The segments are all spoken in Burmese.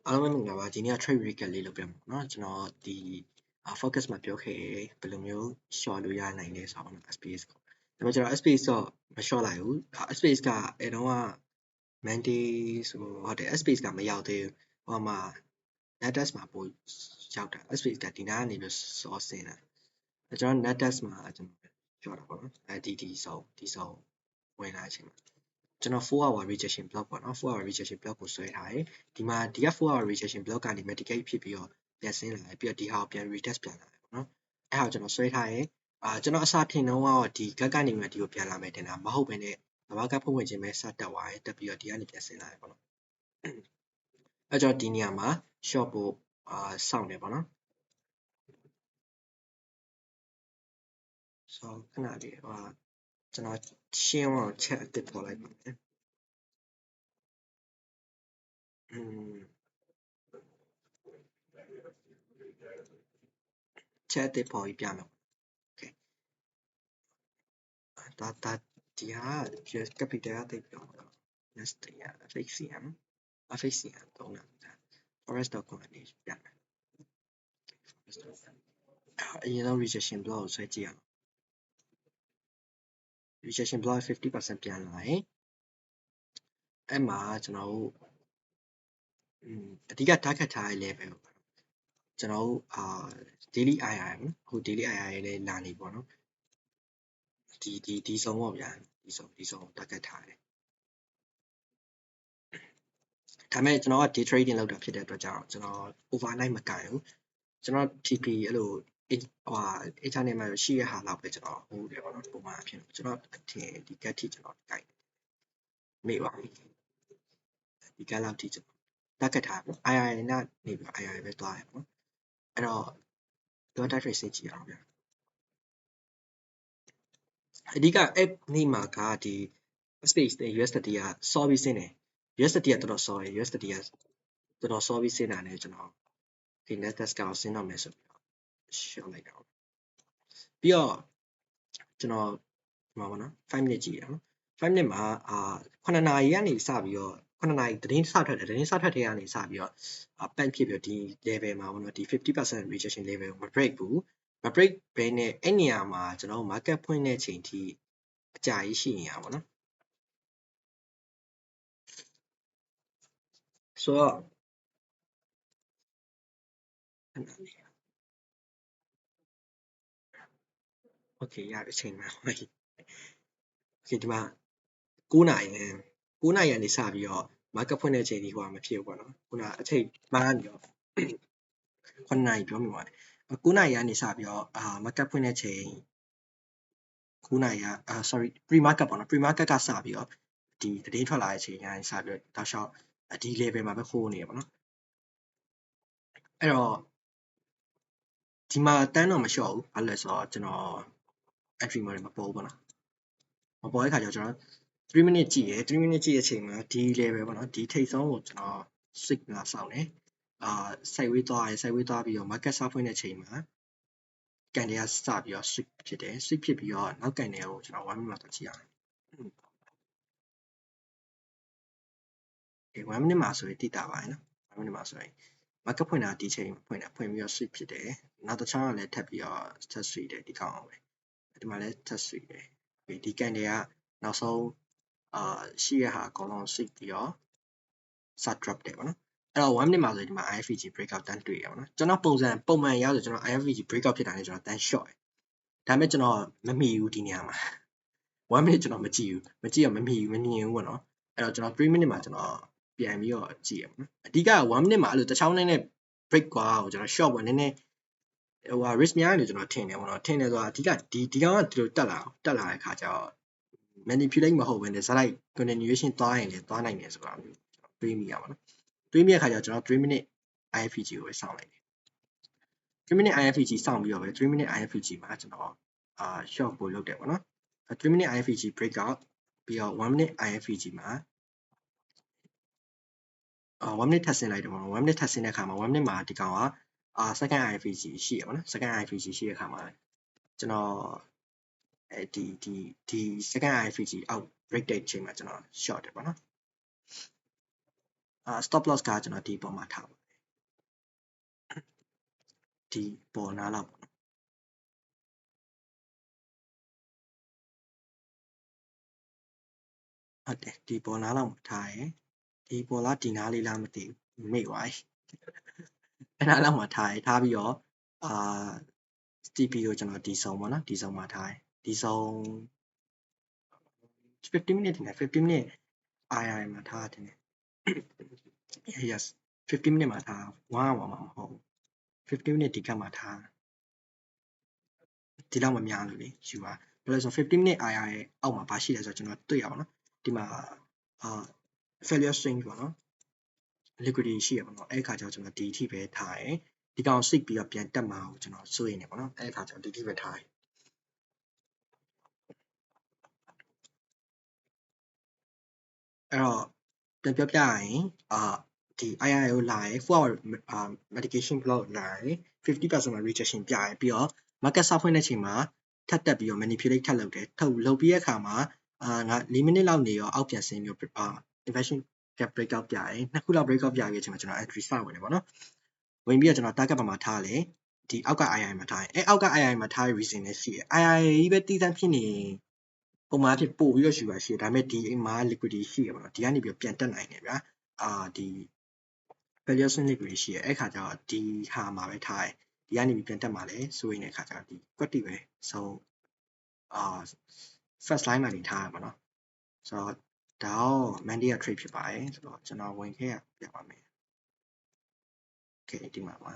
အားလုံးပဲမင်္ဂလာပါဒီနေ့က trade recap လေးလုပ်ပြမှာเนาะကျွန်တော်ဒီ focus မှာပြောခဲ့ဘယ်လိုမျိုး short လို့ရနိုင်လဲဆိုတော့ space ကိုဒါပေမဲ့ကျွန်တော် space တော့မ short လိုက်ဘူး space ကအဲတော့က Monday ဆိုဟုတ်တယ် space ကမရောက်သေးဘူးဟိုမှာ Natas မှာပို့ရောက်တာ space ကဒီနားကနေပြီးစောဆင်းတာကျွန်တော် Natas မှာကျွန်တော်ပြောတာပေါ့နော်ဒီစောဝင်လာချိန်မှာကျွန်တော်4 hour rejection block ပေါ့နော်4 hour rejection block ကိုဆွဲထားတယ်ဒီမှာဒီက4 hour rejection block ကနေ mitigate ဖြစ်ပြီးတော့ပြန်ဆင်းလာတယ်ပြီးတော့ဒီဟာကိုပြန် retest ပြန်လာတယ်ပေါ့နော်အဲ့ဟာကိုကျွန်တော်ဆွဲထားတယ်ကျွန်တော်အစားထင်တော့ဒီကတ်ကနေမှဒီကိုပြန်လာမယ်တင်တာမဟုတ်ဘဲနဲ့ဘာကဖွင့်ဝင်ခြင်းပဲစတက်သွားတယ်တက်ပြီးတော့ဒီကနေပြန်ဆင်းလာတယ်ပေါ့နော်အဲ့တော့ဒီနေရာမှာ short ဖို့စောင့်နေပေါ့နော်ဆိုခဏလေးကျွန်တော်ရှင်းအောင်ချက်အစ်ပေါ်လိုက်ပါမယ်ချက်အစ်ပေါ်ပြီးပြမယ် okay ဒါဒီဟာ US capital တိတ်ပြောတော့ next ရ FXCM သုံးတာ forex.com ကနေပြမယ်အရင်ဆုံး rejection block ကိုဆွဲကြည့်အောင် rejection block 50% ပြန်လာရင်အဲ့မှာကျွန်တော်တို့အဓိက target ထားတဲ့ level ကိုကျွန်တော်တို့daily IR ဟို daily IR လေးလာနေပေါ့နော်ဒီဆုံးပေါ့ဗျာဒီဆုံး target ထားတယ်ဒါပေမဲ့ကျွန်တော်က day trading လုပ်တာဖြစ်တဲ့အတွက်ကြောင့်ကျွန်တော် overnight မကင်ဘူးကျွန်တော် TP အဲ့လိုinternet မှာရှိရဟာလောက်ပဲကျွန်တော်ဟိုတယ်ပေါ့နော်ပုံမှန်အဖြစ်ကျွန်တော်အထင်ဒီ get ထိကျွန်တော်ကိုင်မေ့ပါဘူးဒီ get လောက်ထိကျွန်တော် target ထားပေါ့ IR နဲ့နေပြီး IR ပဲသွားတယ်ပေါ့အဲ့တော့ကျွန်တော် trade စိတ်ကြည့်အောင်ဗျအဓိက app နေ့မှာကဒီ space နဲ့ USDT ကစောပြီးဆင်းတယ် USDT ကတော်တော်စောတယ် USDT ကတော်တော်စောပြီးဆင်းတာနဲ့ကျွန်တော်ဒီ Nasdaq ကိုဆင်းတော့မယ်ဆိုပြီးတော့ရှော့လိုက်တာပြီးတော့ကျွန်တော်ဒီမှာပေါ့နော်5 minute ကြည့်ရအောင်5 minute မှာ9နာရီကနေစပြီးတော့9နာရီသတင်းစထွက်တယ်သတင်းစထွက်တဲ့ကနေစပြီးတော့ပန့်ဖြစ်ပြီးတော့ဒီ level မှာပေါ့နော်ဒီ 50% rejection level ကိုမ break ဘူးမ break ဘဲနဲ့အဲ့နေရာမှာကျွန်တော် market ဖွင့်တဲ့ချိန်ထိအကြာကြီးရှိနေတာပေါ့နော်ဆိုတော့โอเคရပြီအချိန်မှဟုတ်ပြီโอเคဒီမှာ9နာရီကနေစပြီးတော့ market ဖွင့်တဲ့ချိန်ဒီဟိုမဖြစ်ဘူးပေါ့နော်ခုနအချိန်မှားနေတော့9နာရီပြောမိပါတယ်9နာရီကနေစပြီးတော့market ဖွင့်တဲ့ချိန်9နာရီကsorry pre market ပေါ့နော် pre market ကစပြီးတော့ဒီသတင်းထွက်လာတဲ့ချိန်ကနေစပြီးတော့တောက်လျှောက်ဒီ level မှာပဲခိုးနေရပါတော့အဲ့တော့ဒီမှာတန်းတော့မလျှော့ဘူးဘာလို့လဲဆိုတော့ကျွန်တော် entry မှာမပေါ်ဘူးပေါ့နော်မပေါ်တဲ့ခါကျတော့ကျွန်တော်3 minute ကြည့်ရယ်3 minute ကြည့်တဲ့အချိန်မှာဒီ level ပေါ့နော်ဒီထိပ်ဆုံးကိုကျွန်တော် signal စောင့်တယ်sideways သွားတယ် sideways သွားပြီးတော့ market စဖွင့်တဲ့ချိန်မှာကန်တွေကစပြီးတော့ switch ဖြစ်တယ် switch ဖြစ်ပြီးတော့နောက်ကန်တွေကိုကျွန်တော်1 minute မှာတော့ကြည့်ရအောင်1 minute မှာဆိုရင်တိတာပါတယ်နော်1 minute မှာဆိုရင် market ဖွင့်တာဒီချိန်ဖွင့်ပြီးတော့ switch ဖြစ်တယ်နောက်တစ်ချောင်းကလည်းထပ်ပြီးတော့ထပ် switch တယ်ဒီကောင်အောင်ပဲဒီမှာလည်းထပ် switch တယ်ဒီကန်တွေကနောက်ဆုံးရှိရဟာအကုန်လုံး switch ပြီးတော့စ drop တယ်ပေါ့နော်အဲ့တော့1 minuteမှာဆိုရင်ဒီမှာ IFVG breakout တန်းတွေ့ရပါတော့ကျွန်တော်ပုံမှန်ရဆိုကျွန်တော် IFVG breakout ဖြစ်တာနဲ့ကျွန်တော်တန်း short ဒါပေမဲ့ကျွန်တော်မမီဘူးဒီနေရာမှာ1 minute ကျွန်တော်မကြည့်ဘူးမကြည့်တော့မမြင်ဘူးပေါ့နော်အဲ့တော့ကျွန်တော်3 minute မှာကျွန်တော်ပြန်ပြီးတော့ကြည့်ရပါမယ်အဓိက1 minute မှာအဲ့လိုတစ်ချောင်းနဲ့ break ကွာကိုကျွန်တော် short ပေါ့နည်းနည်းrisk များတယ်ကျွန်တော်ထင်တယ်ပေါ့နော်ထင်တယ်ဆိုတာအဓိကဒီကောင်ကဒီလိုတက်လာတဲ့ခါကျတော့ manipulate မဟုတ်ဘဲနဲ့ဇာတ်လိုက် continuation သွားရင်လည်းသွားနိုင်တယ်ဆိုတာမျိုးတွေးမိရပါတော့တွေးမိတဲ့ခါကျတော့ကျွန်တော်3 minute IFVG ကိုပဲစောင့်လိုက်တယ်3 minute IFVG စောင့်ပြီးတော့ပဲ3 minute IFVG မှာကျွန်တော်short ပို့လုပ်တယ်ပေါ့နော်3 minute IFVG breakout ပြီးတော့1 minute IFVG မှာ1 minute ထပ်ဆင်းလိုက်တယ်ပေါ့နော်1 minute ထပ်ဆင်းတဲ့အခါမှာ1 minute မှာဒီကောင်ကsecond IFVG ရှိရပါတော့ second IFVG ရှိတဲ့အခါမှာကျွန်တော်ဒီ second IFVG out break တဲ့ချိန်မှာကျွန်တော် short တယ်ပေါ့နော် stop loss ကကျွန်တော်ဒီပေါ်မှာထားပါဒီပေါ်နားလောက်ဟုတ်တယ်ဒီပေါ်နားလောက်မှာထားရယ်ဒီပေါ်လားဒီနားလေးလားမသိဘူးမေ့သွားပြီအဲ့နားလောက်မှာထားရယ်ထားပြီးတော့TP ကိုကျွန်တော်ဒီဆုံးပေါ့နော်ဒီဆုံးမှာထားရယ်ဒီဆုံး50 minute တင်တယ်50 minute II မှာထားတယ် yes 50 minute မှာထား1 hour မှာမဟုတ်50 minute ဒီကမှာထားဒီလောက်မများလို့လေယူပါဘယ်လိုဆို50 minute II ရဲ့အောက်မှာဘာရှိလဲဆိုတော့ကျွန်တော်တွေ့ရအောင်နော်ဒီမှာfailure string ပေါ့နော် liquidity ရှိရပါတော့အဲ့ခါကျတော့ကျွန်တော်ဒီအထိပဲထားရယ်ဒီကောင်စိတ်ပြီးတော့ပြန်တက်မှာကိုကျွန်တော်စိုးရိမ်နေပါတော့အဲ့ခါကျတော့ဒီအထိပဲထားရယ်အဲ့တော့ပြန်ပြောပြရရင်ဒီ II ကိုလာရယ်4 hour medication block လာရယ် 50% မှာ rejection ပြရယ်ပြီးတော့ market စဖွင့်တဲ့ချိန်မှာထပ်တက်ပြီးတော့ manipulate ထပ်လုပ်တယ်လုပ်ပြီးတဲ့အခါမှာငါ4 minute လောက်နေရောအောက်ပြန်ဆင်းမျိုးinversion gap breakout ပြရယ်နှစ်ခုလောက် breakout ပြရတဲ့အချိန်မှာကျွန်တော် entry စဝင်တယ်ပေါ့နော်ဝင်ပြီးတော့ကျွန်တော် target ပေါ်မှာထားလေဒီအောက်က II မှာထားရင်အောက်က II မှာထားရ reason လည်းရှိတယ် II ကြီးပဲတီးတန်းဖြစ်နေပုံမှန်အဖြစ်ပို့ပြီးတော့ယူပါရှိတယ်ဒါပေမဲ့ဒီမှာ liquidity ရှိရပါတော့ဒီကနေပြီးပြန်တက်နိုင်တယ်ဗျာဒီ failure string liquidity ရှိရအဲ့ခါကျတော့ဒီဟာမှာပဲထားတယ်ဒီကနေပြီးပြန်တက်မှာလဲဆိုရင်တဲ့ခါကျတော့ဒီကွက်တီပဲဆို first line မှာနေထားရပါတော့ဆိုတော့ဒါတော့ mandate trade ဖြစ်ပါတယ်ဆိုတော့ကျွန်တော်ဝင်ခဲ့ရပြပါမယ် okay ဒီမှာပါ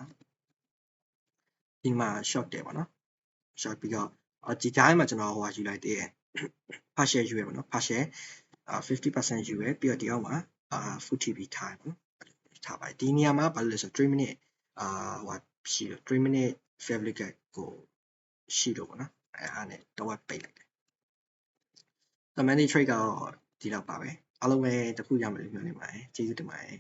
ဒီမှာ short တယ်ပေါ့နော် short ပြီးတော့ဒီတိုင်းမှာကျွန်တော်ဟိုယူလိုက်သေးတယ် partial ယူရပါတော့ partial 50% ယူရပြီးတော့ဒီအောက်မှာfull TP ထားပါနော်ထားပါဒီနေရာမှာဘာလို့လဲဆို3 minute ဟိုရှိတော့3 minute favorite gap ကိုရှိတော့ပေါ့နော်အဲ့ဒါနဲ့တော့ပိတ်လိုက်တယ် managed trade ကတော့ဒီလောက်ပါပဲအားလုံးပဲတစ်ခုရမယ်လို့ပြောနေပါတယ်ကျေးဇူးတင်ပါတယ်